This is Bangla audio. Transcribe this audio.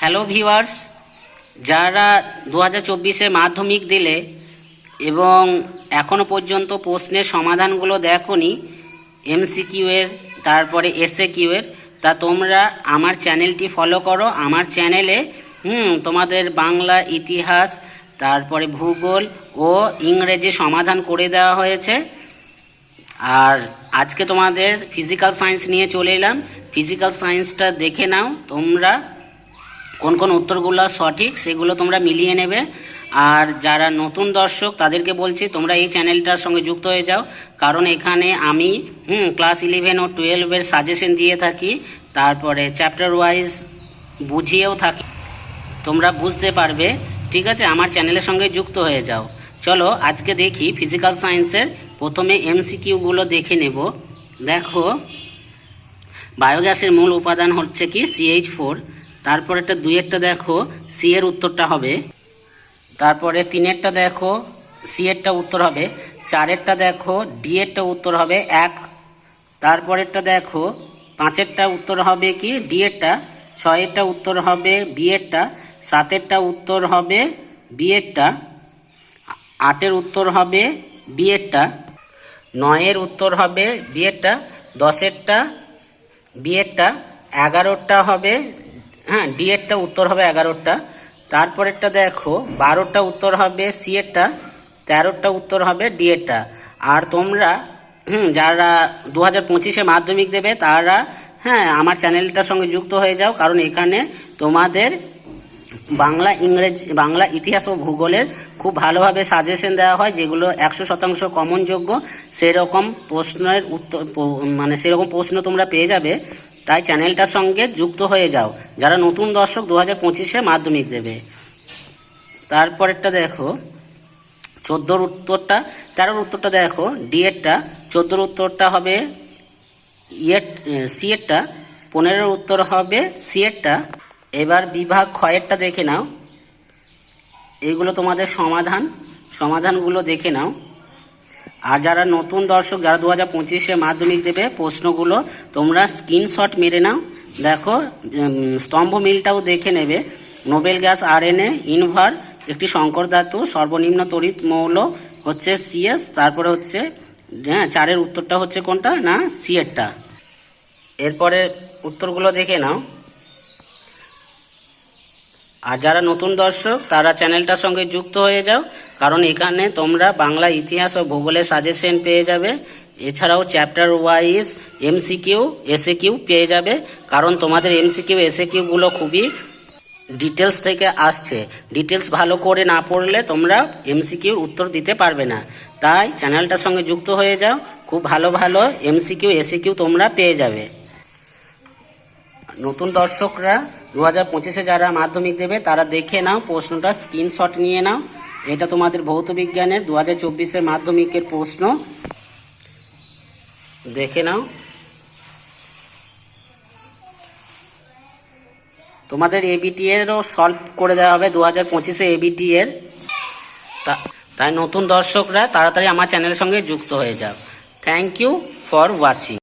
হ্যালো ভিউয়ার্স, যারা 2024-এ মাধ্যমিক দিলে এবং এখনো পর্যন্ত প্রশ্নের সমাধানগুলো দেখোনি এমসিকিউ এর, তারপরে এসএকিউ এর, তা তোমরা আমার চ্যানেলটি ফলো করো। আমার চ্যানেলে তোমাদের বাংলা, ইতিহাস, তারপরে ভূগোল ও ইংরেজি সমাধান করে দেওয়া হয়েছে। আর আজকে তোমাদের ফিজিক্যাল সায়েন্স নিয়ে চলে এলাম। ফিজিক্যাল সায়েন্সটা দেখে নাও তোমরা, কোন কোন উত্তরগুলো সঠিক সেগুলো তোমরা মিলিয়ে নেবে। আর যারা নতুন দর্শক তাদেরকে বলছি তোমরা এই চ্যানেলটার সঙ্গে যুক্ত হয়ে যাও, কারণ এখানে আমি ক্লাস 11 ও 12-এর সাজেশন দিয়ে থাকি, তারপরে চ্যাপ্টার ওয়াইজ বুঝিয়েও থাকি, তোমরা বুঝতে পারবে। ঠিক আছে, আমার চ্যানেলের সঙ্গে যুক্ত হয়ে যাও। চলো আজকে দেখি ফিজিক্যাল সায়েন্সের প্রথমে এমসিকিউগুলো দেখে নেব। দেখো, বায়োগ্যাসের মূল উপাদান হচ্ছে কি CH4। তারপরে 2-এরটা দেখো সি এর উত্তরটা হবে, তারপরে 3-এরটা দেখো সি এরটা উত্তর হবে, 4-এরটা দেখো ডি এরটা উত্তর হবে 1, তারপরেরটা দেখো 5-এরটা উত্তর হবে কি ডি এরটা, 6-এরটা উত্তর হবে বি এরটা, 7-এরটা উত্তর হবে বি এরটা, 8-এর উত্তর হবে বি এরটা, 9-এর উত্তর হবে বি এরটা, 10-এরটা বি এরটা, 11-টা হবে ডি এরটা উত্তর হবে 11টা, তারপরেরটা দেখো 12টা উত্তর হবে সি এরটা, 13টা উত্তর হবে ডি এরটা। আর তোমরা যারা 2025-এ মাধ্যমিক দেবে তারা আমার চ্যানেলটার সঙ্গে যুক্ত হয়ে যাও, কারণ এখানে তোমাদের বাংলা, ইংরেজি, বাংলা, ইতিহাস ও ভূগোলের খুব ভালোভাবে সাজেশন দেওয়া হয়, যেগুলো 100% কমনযোগ্য। সেরকম প্রশ্নের উত্তর, মানে সেরকম প্রশ্ন তোমরা পেয়ে যাবে। তাই চ্যানেলটার সঙ্গে যুক্ত হয়ে যাও যারা নতুন দর্শক 2025-এ মাধ্যমিক দেবে। তারপরেরটা দেখো 14-র উত্তরটা, 13-র উত্তরটা দেখো ডি এরটা, 14-র উত্তরটা হবে সি এরটা, 15-র উত্তর হবে সি এরটা। এবার বিভাগ ক্ষয়েরটা দেখে নাও, এইগুলো তোমাদের সমাধানগুলো দেখে নাও। আর যারা নতুন দর্শক, যারা 2025-এ মাধ্যমিক দেবে, প্রশ্নগুলো তোমরা স্ক্রিনশট মেরে নাও। দেখো, স্তম্ভ মিলটাও দেখে নেবে। নোবেল গ্যাস RNA ইনভার একটি সংকর ধাতু, সর্বনিম্ন তড়িৎ মৌল হচ্ছে CS, তারপরে হচ্ছে 4-এর উত্তরটা হচ্ছে কোনটা না সি এরটা। এরপরে উত্তরগুলো দেখে নাও। আর যারা নতুন দর্শক তারা চ্যানেলটার সঙ্গে যুক্ত হয়ে যাও, কারণ এখানে তোমরা বাংলা, ইতিহাস ও ভূগোলের সাজেশন পেয়ে যাবে। এছাড়াও চ্যাপ্টার ওয়াইজ এমসিকিউ, এসএকিউ পেয়ে যাবে, কারণ তোমাদের এমসিকিউ, এসএকিউগুলো খুবই ডিটেলস থেকে আসছে। ডিটেলস ভালো করে না পড়লে তোমরা এমসিকিউর উত্তর দিতে পারবে না। তাই চ্যানেলটার সঙ্গে যুক্ত হয়ে যাও, খুব ভালো ভালো এমসিকিউ, এসএকিউ তোমরা পেয়ে যাবে। নতুন দর্শকরা 2025-এ যারা মাধ্যমিক দেবে তারা দেখে নাও, প্রশ্নটা স্ক্রিনশট নিয়ে নাও। এটা তোমাদের ভৌত বিজ্ঞানের 2024-এর মাধ্যমিকের প্রশ্ন, দেখে নাও। তোমাদের এবিটি এরও সলভ করে দেওয়া হবে 2025-এ এবিটি এর। তাই নতুন দর্শকরা তাড়াতাড়ি আমার চ্যানেলের সঙ্গে যুক্ত হয়ে যাও। Thank you for watching.